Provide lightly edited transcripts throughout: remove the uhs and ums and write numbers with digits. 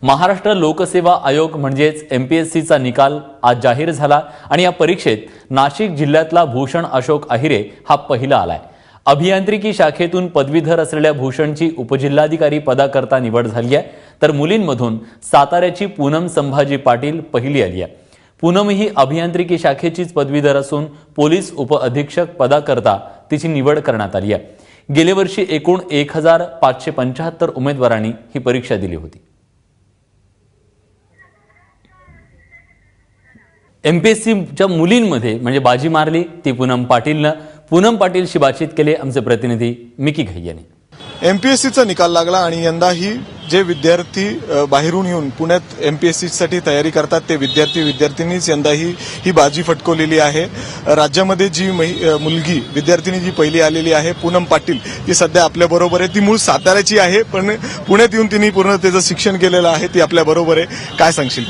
महाराष्ट्र लोकसेवा आयोग म्हणजेच एमपीएससीचा निकाल आज जाहीर झाला आणि या परीक्षेत नाशिक जिल्ह्यातला भूषण अशोक अहिरे हा पहिला आलाय। अभियांत्रिकी शाखेतून पदवीधर असलेल्या भूषणची उपजिल्हाधिकारी पदाकरता निवड झाली आहे, तर मुलींमधून साताऱ्याची पूनम संभाजी पाटील पहिली आली आहे। पूनम ही अभियांत्रिकी शाखेचीच पदवीधर असून पोलीस उपअधीक्षक पदाकरता तिची निवड करण्यात आली आहे। गेल्या वर्षी एकूण 1575 उमेदवारांनी ही परीक्षा दिली होती। एमपीएससीच्या मुलींमध्ये म्हणजे बाजी मारली ती पूनम पाटीलनं। पूनम पाटीलशी बातचीत केली आमचे प्रतिनिधी मिकी घई यांनी। एमपीएससीचा निकाल लागला आणि यंदाही जे विद्यार्थी बाहेरून येऊन पुण्यात एमपीएससीसाठी तयारी करतात ते विद्यार्थींनीच यंदाही ही बाजी फटकवलेली आहे। राज्यामध्ये जी मुलगी विद्यार्थिनी जी पहिली आलेली आहे पूनम पाटील, ती सध्या आपल्या बरोबर आहे। ती मूळ साताऱ्याची आहे पण पुण्यात येऊन तिने पूर्ण त्याचं शिक्षण केलेलं आहे। ती आपल्या बरोबर आहे। काय सांगशील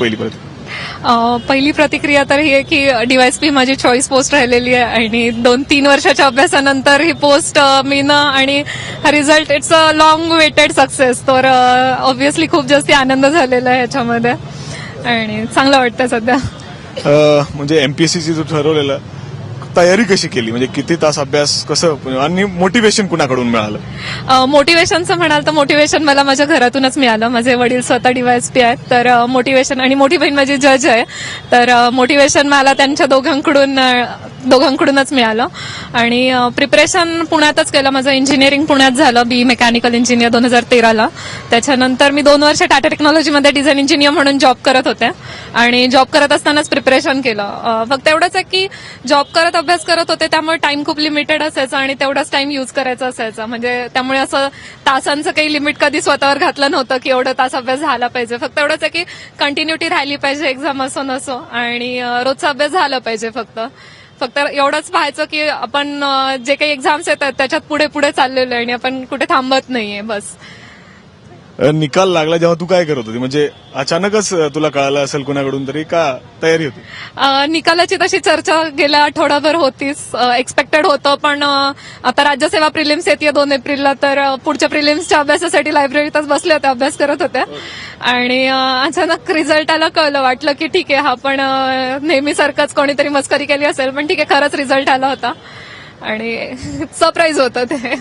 पहिली प्रतिक्रिया तर ही आहे की डीवायएसपी माझी चॉईस पोस्ट राहिलेली आहे आणि 2-3 वर्षाच्या अभ्यासानंतर ही पोस्ट मिळणं आणि हा result it's a long waited success. तर ऑब्व्हियसली खूप जास्त आनंद झालेला आहे याच्यामध्ये आणि चांगलं वाटतं सध्या। म्हणजे एमपीएससीची जो ठरवलेलं तयारी कशी केली, म्हणजे किती तास अभ्यास, कसं आणि मोटिवेशन कुणाकडून मिळालं? मोटिवेशनचं म्हणाल तर मोटिवेशन मला माझ्या घरातूनच मिळालं। माझे वडील स्वतः डीवायएसपी आहेत, तर मोटिवेशन आणि मोठी बहीण माझी जज आहे, तर मोटिवेशन मला त्यांच्या दोघांकडूनच मिळालं। आणि प्रिपरेशन पुण्यातच केलं। माझं इंजिनिअरिंग पुण्यात झालं, बी मेकॅनिकल इंजिनियर 2013ला। त्याच्यानंतर मी 2 वर्ष टाटा टेक्नॉलॉजीमध्ये डिझाईन इंजिनियर म्हणून जॉब करत होते आणि जॉब करत असतानाच प्रिपरेशन केलं। फक्त एवढंच आहे की जॉब करत अभ्यास करत होते त्यामुळे टाइम खूप लिमिटेड असायचा आणि तेवढाच टाइम यूज करायचा असायचा। म्हणजे त्यामुळे असं तासांचं काही लिमिट कधी स्वतःवर घातलं नव्हतं की एवढं तास अभ्यास झाला पाहिजे। फक्त एवढंच आहे की कंटिन्युटी राहिली पाहिजे, एक्झाम असो नसो, आणि रोजचा अभ्यास झाला पाहिजे। फक्त एवढंच पाहायचं की आपण जे काही एक्झाम्स येतात त्याच्यात पुढे पुढे चाललेलो आहे आणि आपण कुठे थांबत नाहीये बस। निकाल लागला जेव्हा तू काय करत होती, म्हणजे अचानकच तुला कळालं असेल कुणाकडून तरी का तयारी होती? निकालाची तशी चर्चा गेल्या आठवडाभर होतीच, एक्सपेक्टेड होतं, पण आता राज्यसेवा प्रिलिम्स येते 2 एप्रिलला, तर पुढच्या प्रिलिम्सच्या अभ्यासासाठी लायब्ररीतच बसले होते, अभ्यास करत होते आणि अचानक रिझल्ट आला, कळलं, वाटलं की ठीक आहे हा पण नेहमीसारखंच कोणीतरी मस्करी केली असेल, पण ठीक आहे खरंच रिझल्ट आला होता आणि सरप्राईज होतं ते।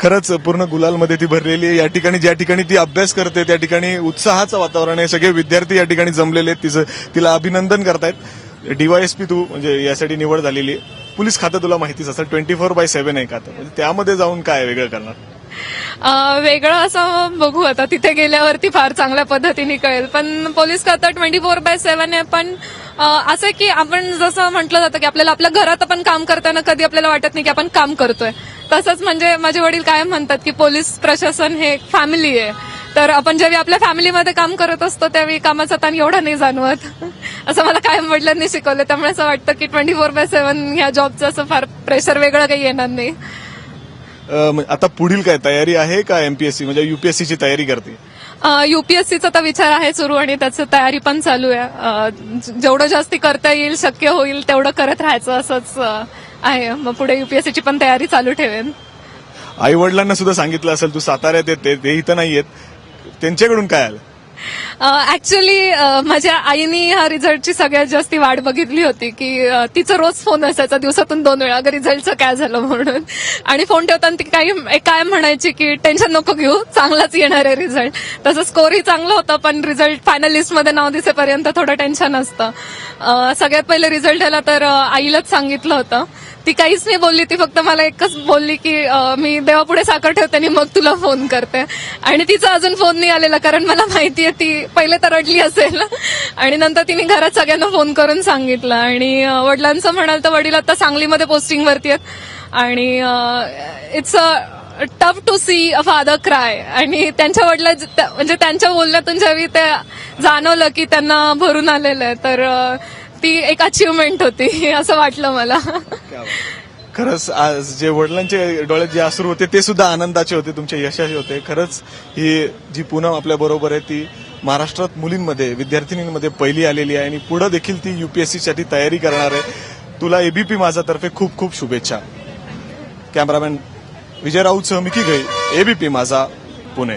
खरंच पूर्ण गुलालमध्ये ती भरलेली आहे। या ठिकाणी ज्या ठिकाणी ती अभ्यास करते त्या ठिकाणी उत्साहाचं वातावरण आहे। सगळे विद्यार्थी या ठिकाणी जमलेले आहेत, तिला अभिनंदन करतायत। डीवायएसपी तू म्हणजे यासाठी निवड झालेली आहे। पोलीस खातं तुला माहितीच असेल 24/7 आहे खातं, म्हणजे त्यामध्ये जाऊन काय वेगळं करणार? वेगळं असं बघू आता, तिथे गेल्यावरती फार चांगल्या पद्धतीने कळेल। पण पोलीस खातं 24/7 आहे, पण असं की आपण जसं म्हटलं जातं की आपल्याला आपल्या घरात आपण काम करताना कधी आपल्याला वाटत नाही की आपण काम करतोय, तसंच म्हणजे माझे वडील कायम म्हणतात की पोलीस प्रशासन हे एक फॅमिली आहे। तर आपण जेव्हा आपल्या फॅमिलीमध्ये काम करत असतो त्यावेळी कामाचा ताण एवढा नाही जाणवत, असं मला कायम वडिलांनी शिकवलं। त्यामुळे असं वाटतं की 24/7 ह्या जॉबचं असं फार प्रेशर वेगळं काही येणार नाही। आता पुढील काय तयारी आहे का? एमपीएससी म्हणजे युपीएससीची तयारी करते? युपीएससीचा तर विचार आहे सुरू आणि त्याची तयारी पण चालू आहे। जेवढं जास्ती करता येईल, शक्य होईल तेवढं करत राहायचं असंच आहे। मग पुढे युपीएससीची पण तयारी चालू ठेवेन। आई वडिलांना सुद्धा सांगितलं असेल तू साताऱ्यात येते, ते इथं नाहीयेत, त्यांच्याकडून काय आलं? ऍक्च्युअली माझ्या आईनी ह्या रिझल्टची सगळ्यात जास्त वाट बघितली होती की तिचं रोज फोन असायचा, दिवसातून 2 वेळा, अगं रिझल्टचं काय झालं म्हणून। आणि फोन ठेवताना ती काय म्हणायची की टेन्शन नको घेऊ, चांगलाच येणार आहे रिझल्ट। तसं स्कोरही चांगलं होतं, पण रिझल्ट फायनल लिस्टमध्ये नाव दिसेपर्यंत थोडं टेन्शन असतं। सगळ्यात पहिले रिझल्ट आला तर आईलाच सांगितलं होतं। ती काहीच नाही बोलली, ती फक्त मला एकच बोलली की मी देवापुढे साखर ठेवते आणि मग तुला फोन करते। आणि तिचा अजून फोन नाही आलेला, कारण मला माहितीये ती पहिले तर रडली असेल आणि नंतर तिने घरात सगळ्यांना फोन करून सांगितलं। आणि वडिलांचं म्हणाल तर वडील आता सांगलीमध्ये पोस्टिंगवरती आहेत आणि it's a tough to see a father cry. आणि त्यांच्या वडिला म्हणजे त्यांच्या बोलण्यातून जेव्हा ते जाणवलं की त्यांना भरून आलेलं आहे, तर ती एक अचीवमेंट होती असं वाटलं मला। खरंच आज जे वडिलांचे डोळ्यात जे अश्रू होते ते सुद्धा आनंदाचे होते, तुमच्या यशाचे होते। खरंच ही जी पूनम आपल्या बरोबर आहे ती महाराष्ट्रात मुलींमध्ये, विद्यार्थिनींमध्ये पहिली आलेली आहे आणि पुढे देखील ती युपीएससीसाठी तयारी करणार आहे। तुला एबीपी माझातर्फे खूप खूप शुभेच्छा। कॅमेरामॅन विजय राऊतसह मिकी घई, एबीपी माझा, पुणे।